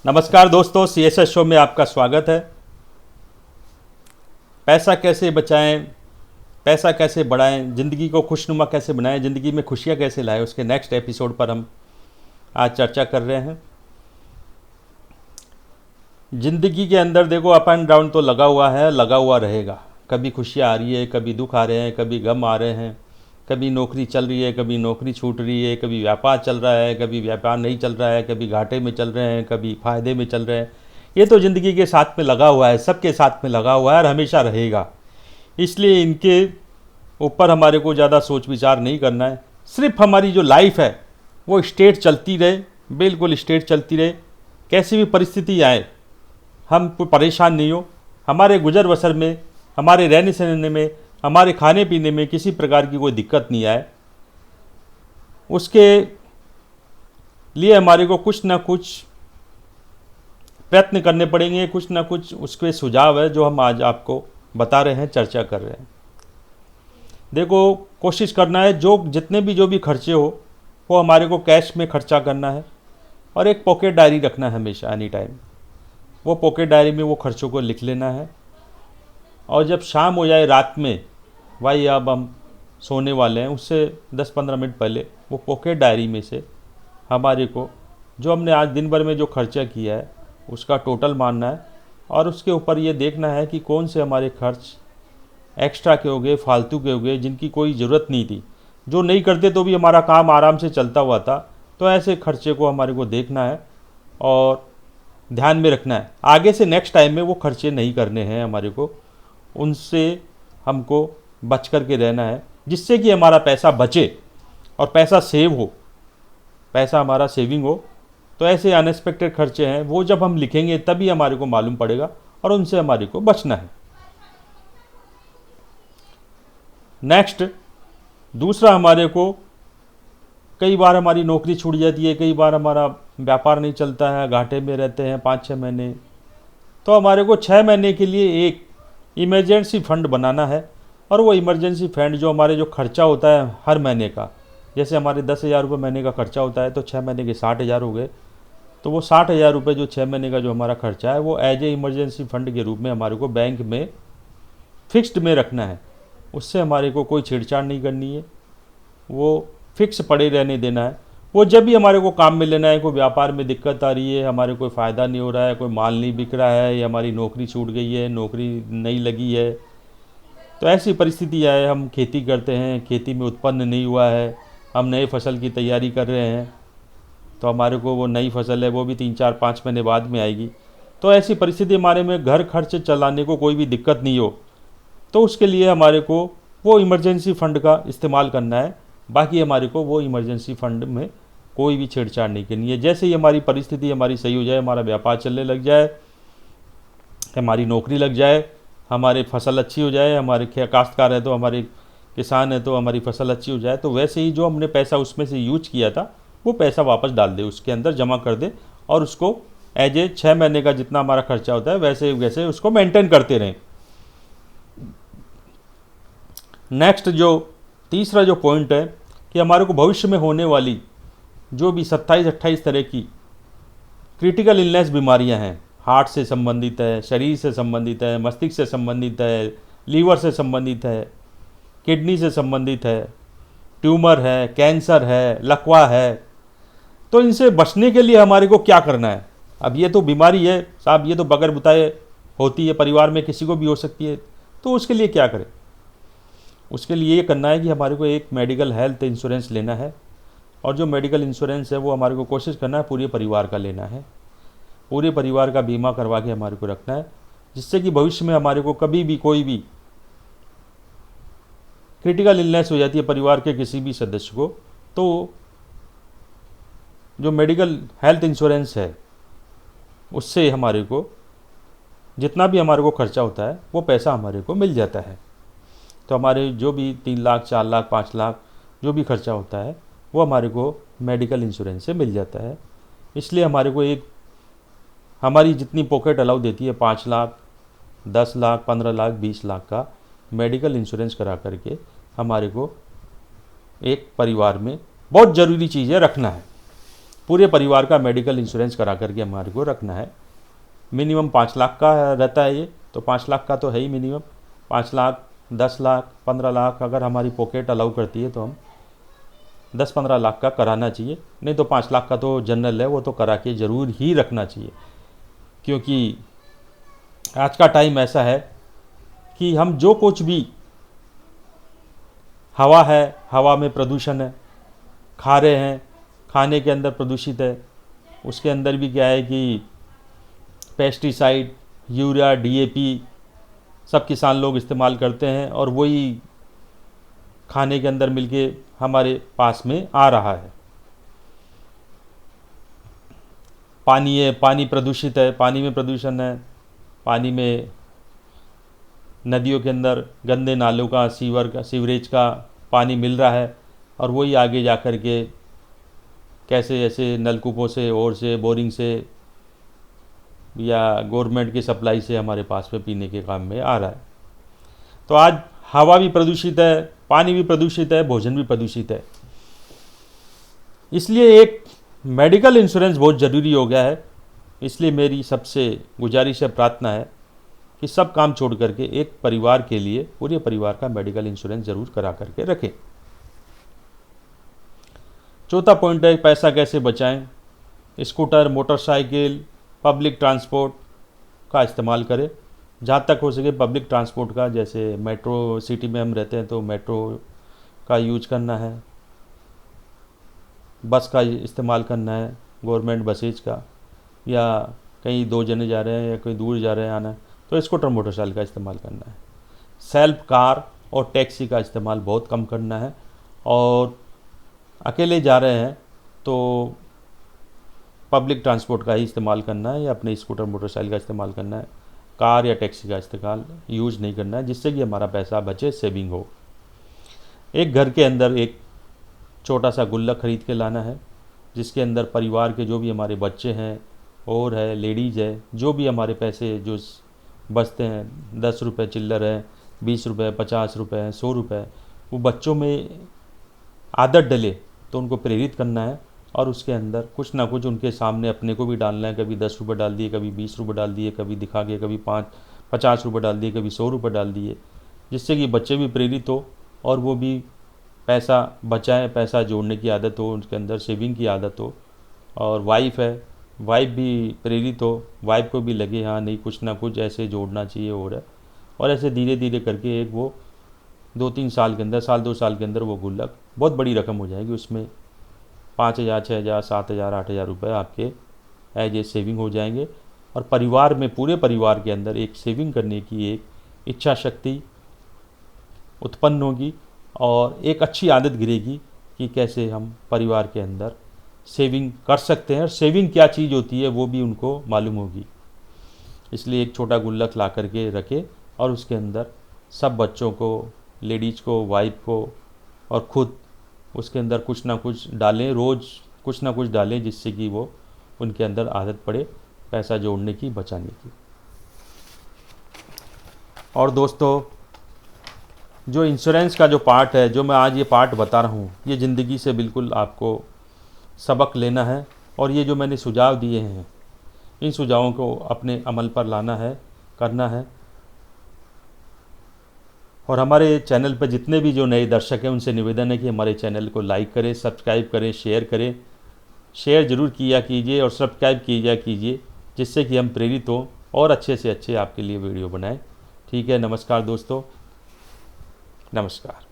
नमस्कार दोस्तों, CSS show में आपका स्वागत है। पैसा कैसे बचाएं, पैसा कैसे बढ़ाएं, ज़िंदगी को खुशनुमा कैसे बनाएं, ज़िंदगी में खुशियां कैसे लाएं, उसके नेक्स्ट एपिसोड पर हम आज चर्चा कर रहे हैं। ज़िंदगी के अंदर देखो, अप एंड डाउन तो लगा हुआ है, लगा हुआ रहेगा। कभी खुशियाँ आ रही है, कभी दुख आ रहे हैं, कभी गम आ रहे हैं, कभी नौकरी चल रही है, कभी नौकरी छूट रही है, कभी व्यापार चल रहा है, कभी व्यापार नहीं चल रहा है, कभी घाटे में चल रहे हैं, कभी फ़ायदे में चल रहे हैं। ये तो ज़िंदगी के साथ में लगा हुआ है, सबके साथ में लगा हुआ है और हमेशा रहेगा। इसलिए इनके ऊपर हमारे को ज़्यादा सोच विचार नहीं करना है। सिर्फ हमारी जो लाइफ है वो स्टेट चलती रहे, बिल्कुल स्टेट चलती रहे। कैसी भी परिस्थिति आए हम परेशान नहीं हो। हमारे गुजर बसर में, हमारे रहने सहने में, हमारे खाने पीने में किसी प्रकार की कोई दिक्कत नहीं आए, उसके लिए हमारे को कुछ ना कुछ प्रयत्न करने पड़ेंगे। कुछ ना कुछ उसके सुझाव है जो हम आज आपको बता रहे हैं, चर्चा कर रहे हैं। देखो, कोशिश करना है जितने भी जो भी खर्चे हो वो हमारे को कैश में खर्चा करना है और एक पॉकेट डायरी रखना है हमेशा, एनी टाइम। वो पॉकेट डायरी में वो खर्चों को लिख लेना है और जब शाम हो जाए, रात में, भाई अब हम सोने वाले हैं, उससे 10-15 मिनट पहले वो पॉकेट डायरी में से हमारे को जो हमने आज दिन भर में जो खर्चा किया है उसका टोटल मानना है और उसके ऊपर ये देखना है कि कौन से हमारे खर्च एक्स्ट्रा के हो गए, फालतू के हो गए, जिनकी कोई ज़रूरत नहीं थी, जो नहीं करते तो भी हमारा काम आराम से चलता हुआ था। तो ऐसे खर्चे को हमारे को देखना है और ध्यान में रखना है। आगे से नेक्स्ट टाइम में वो खर्चे नहीं करने हैं हमारे को, उनसे हमको बच कर के रहना है, जिससे कि हमारा पैसा बचे और पैसा सेव हो, पैसा हमारा सेविंग हो। तो ऐसे अनएक्सपेक्टेड खर्चे हैं, वो जब हम लिखेंगे तभी हमारे को मालूम पड़ेगा और उनसे हमारे को बचना है। नेक्स्ट, दूसरा, हमारे को कई बार हमारी नौकरी छूट जाती है, कई बार हमारा व्यापार नहीं चलता है, घाटे में रहते हैं 5-6 महीने। तो हमारे को 6 महीने के लिए एक इमरजेंसी फंड बनाना है और वो इमरजेंसी फंड जो हमारे जो खर्चा होता है हर महीने का, जैसे हमारे 10,000 रुपये महीने का खर्चा होता है तो 6 महीने के 60,000 हो गए। तो वो 60,000 रुपये जो 6 महीने का जो हमारा खर्चा है वो एज ए इमरजेंसी फंड के रूप में हमारे को बैंक में फिक्स्ड में रखना है। उससे हमारे को कोई छेड़छाड़ नहीं करनी है, वो फिक्स पड़े रहने देना है। वो जब भी हमारे को काम में लेना है, कोई व्यापार में दिक्कत आ रही है, हमारे कोई फ़ायदा नहीं हो रहा है, कोई माल नहीं बिक रहा है, या हमारी नौकरी छूट गई है, नौकरी नहीं लगी है, तो ऐसी परिस्थिति आए, हम खेती करते हैं, खेती में उत्पन्न नहीं हुआ है, हम नए फसल की तैयारी कर रहे हैं, तो हमारे को वो नई फसल है वो भी 3-4-5 महीने बाद में आएगी। तो ऐसी परिस्थिति हमारे में घर खर्च चलाने को कोई भी दिक्कत नहीं हो, तो उसके लिए हमारे को वो इमरजेंसी फ़ंड का इस्तेमाल करना है। बाकी हमारे को वो इमरजेंसी फ़ंड में कोई भी छेड़छाड़ नहीं करनी है। जैसे ही हमारी परिस्थिति हमारी सही हो जाए, हमारा व्यापार चलने लग जाए, हमारी नौकरी लग जाए, हमारे फसल अच्छी हो जाए, हमारे काश्तकार है तो हमारे किसान है तो हमारी फसल अच्छी हो जाए, तो वैसे ही जो हमने पैसा उसमें से यूज किया था वो पैसा वापस डाल दे, उसके अंदर जमा कर दे और उसको एज ए 6 महीने का जितना हमारा खर्चा होता है वैसे वैसे उसको मेंटेन करते रहें। नेक्स्ट, जो तीसरा जो पॉइंट है कि हमारे को भविष्य में होने वाली जो भी 27-28 तरह की क्रिटिकल इलनेस बीमारियां हैं, हार्ट से संबंधित है, शरीर से संबंधित है, मस्तिष्क से संबंधित है, लीवर से संबंधित है, किडनी से संबंधित है, ट्यूमर है, कैंसर है, लकवा है, तो इनसे बचने के लिए हमारे को क्या करना है। अब ये तो बीमारी है साहब, ये तो बगैर बताए होती है, परिवार में किसी को भी हो सकती है, तो उसके लिए क्या करें। उसके लिए ये करना है कि हमारे को एक मेडिकल हेल्थ इंश्योरेंस लेना है और जो मेडिकल इंश्योरेंस है वो हमारे को कोशिश करना है पूरे परिवार का लेना है, पूरे परिवार का बीमा करवा के हमारे को रखना है, जिससे कि भविष्य में हमारे को कभी भी कोई भी क्रिटिकल इलनेस हो जाती है परिवार के किसी भी सदस्य को, तो जो मेडिकल हेल्थ इंश्योरेंस है उससे हमारे को जितना भी हमारे को खर्चा होता है वो पैसा हमारे को मिल जाता है। तो हमारे जो भी 3 लाख, 4 लाख, 5 लाख जो भी खर्चा होता है वो हमारे को मेडिकल इंश्योरेंस से मिल जाता है। इसलिए हमारे को एक, हमारी जितनी पॉकेट अलाउ देती है 5 लाख, 10 लाख, 15 लाख, 20 लाख का मेडिकल इंश्योरेंस करा करके हमारे को एक परिवार में बहुत ज़रूरी चीज़ें रखना है। पूरे परिवार का मेडिकल इंश्योरेंस करा करके हमारे को रखना है। मिनिमम 5 लाख का रहता है ये, तो 5 लाख का तो है ही मिनिमम। 5 लाख, 10 लाख, 15 लाख, अगर हमारी पॉकेट अलाउ करती है तो हम 10-15 लाख का कराना चाहिए। नहीं तो 5 लाख का तो जनरल है, वो तो करा के ज़रूर ही रखना चाहिए। क्योंकि आज का टाइम ऐसा है कि हम जो कुछ भी, हवा है, हवा में प्रदूषण है, खा रहे हैं, खाने के अंदर प्रदूषित है, उसके अंदर भी क्या है कि पेस्टिसाइड, यूरिया, डीएपी सब किसान लोग इस्तेमाल करते हैं और वही खाने के अंदर मिलके हमारे पास में आ रहा है। पानी है, पानी प्रदूषित है, पानी में प्रदूषण है, पानी में नदियों के अंदर गंदे नालों का, सीवरेज का पानी मिल रहा है और वही आगे जा कर के कैसे ऐसे नलकूपों से और से बोरिंग से या गवर्नमेंट की सप्लाई से हमारे पास में पीने के काम में आ रहा है। तो आज हवा भी प्रदूषित है, पानी भी प्रदूषित है, भोजन भी प्रदूषित है। इसलिए एक मेडिकल इंश्योरेंस बहुत ज़रूरी हो गया है। इसलिए मेरी सबसे गुजारिश है, प्रार्थना है कि सब काम छोड़ करके एक परिवार के लिए, पूरे परिवार का मेडिकल इंश्योरेंस ज़रूर करा करके रखें। चौथा पॉइंट है पैसा कैसे बचाएं। स्कूटर, मोटरसाइकिल, पब्लिक ट्रांसपोर्ट का इस्तेमाल करें। जहाँ तक हो सके पब्लिक ट्रांसपोर्ट का, जैसे मेट्रो, सिटी में हम रहते हैं तो मेट्रो का यूज करना है, बस का इस्तेमाल करना है, गवर्नमेंट बसेज का, या कहीं 2 जने जा रहे हैं या कहीं दूर जा रहे हैं आना है तो स्कूटर, मोटरसाइकिल का इस्तेमाल करना है। सेल्फ कार और टैक्सी का इस्तेमाल बहुत कम करना है। और अकेले जा रहे हैं तो पब्लिक ट्रांसपोर्ट का ही इस्तेमाल करना है या अपने स्कूटर, मोटरसाइकिल का इस्तेमाल करना है। कार या टैक्सी का इस्तेमाल यूज नहीं करना है, जिससे कि हमारा पैसा बचे, सेविंग हो। एक घर के अंदर एक छोटा सा गुल्लक खरीद के लाना है, जिसके अंदर परिवार के जो भी हमारे बच्चे हैं और है, लेडीज़ है, जो भी हमारे पैसे जो बचते हैं, 10 रुपये चिल्लर है, 20 रुपये, 50 रुपये हैं, 100 रुपये, वो बच्चों में आदत डले तो उनको प्रेरित करना है और उसके अंदर कुछ ना कुछ उनके सामने अपने को भी डालना है। कभी 10 रुपये डाल दिए, कभी 20 रुपये डाल दिए, कभी दिखा के कभी 50 रुपये डाल दिए, कभी 100 रुपये डाल दिए, जिससे कि बच्चे भी प्रेरित हो और वो भी पैसा बचाएं, पैसा जोड़ने की आदत हो, उनके अंदर सेविंग की आदत हो। और वाइफ है, वाइफ भी प्रेरित हो, वाइफ को भी लगे हाँ नहीं कुछ ना कुछ ऐसे जोड़ना चाहिए और ऐसे धीरे धीरे करके एक वो 2-3 साल के अंदर, साल 2 साल के अंदर वो गुल्लक बहुत बड़ी रकम हो जाएगी। उसमें 5,000, 6,000, 7,000, 8,000 रुपये आपके एज ए सेविंग हो जाएंगे और परिवार में, पूरे परिवार के अंदर एक सेविंग करने की एक इच्छा शक्ति उत्पन्न होगी और एक अच्छी आदत गिरेगी कि कैसे हम परिवार के अंदर सेविंग कर सकते हैं और सेविंग क्या चीज़ होती है वो भी उनको मालूम होगी। इसलिए एक छोटा गुल्लक ला करके रखें और उसके अंदर सब बच्चों को, लेडीज़ को, वाइफ को और ख़ुद उसके अंदर कुछ ना कुछ डालें, रोज़ कुछ ना कुछ डालें, जिससे कि वो उनके अंदर आदत पड़े पैसा जोड़ने की, बचाने की। और दोस्तों, जो इंश्योरेंस का जो पार्ट है, जो मैं आज ये पार्ट बता रहा हूँ, ये ज़िंदगी से बिल्कुल आपको सबक लेना है और ये जो मैंने सुझाव दिए हैं, इन सुझावों को अपने अमल पर लाना है, करना है। और हमारे चैनल पर जितने भी जो नए दर्शक हैं उनसे निवेदन है कि हमारे चैनल को लाइक करें, सब्सक्राइब करें, शेयर करें। शेयर ज़रूर किया कीजिए और सब्सक्राइब किया कीजिए, जिससे कि हम प्रेरित हों और अच्छे से अच्छे आपके लिए वीडियो बनाएं। ठीक है, नमस्कार दोस्तों, नमस्कार।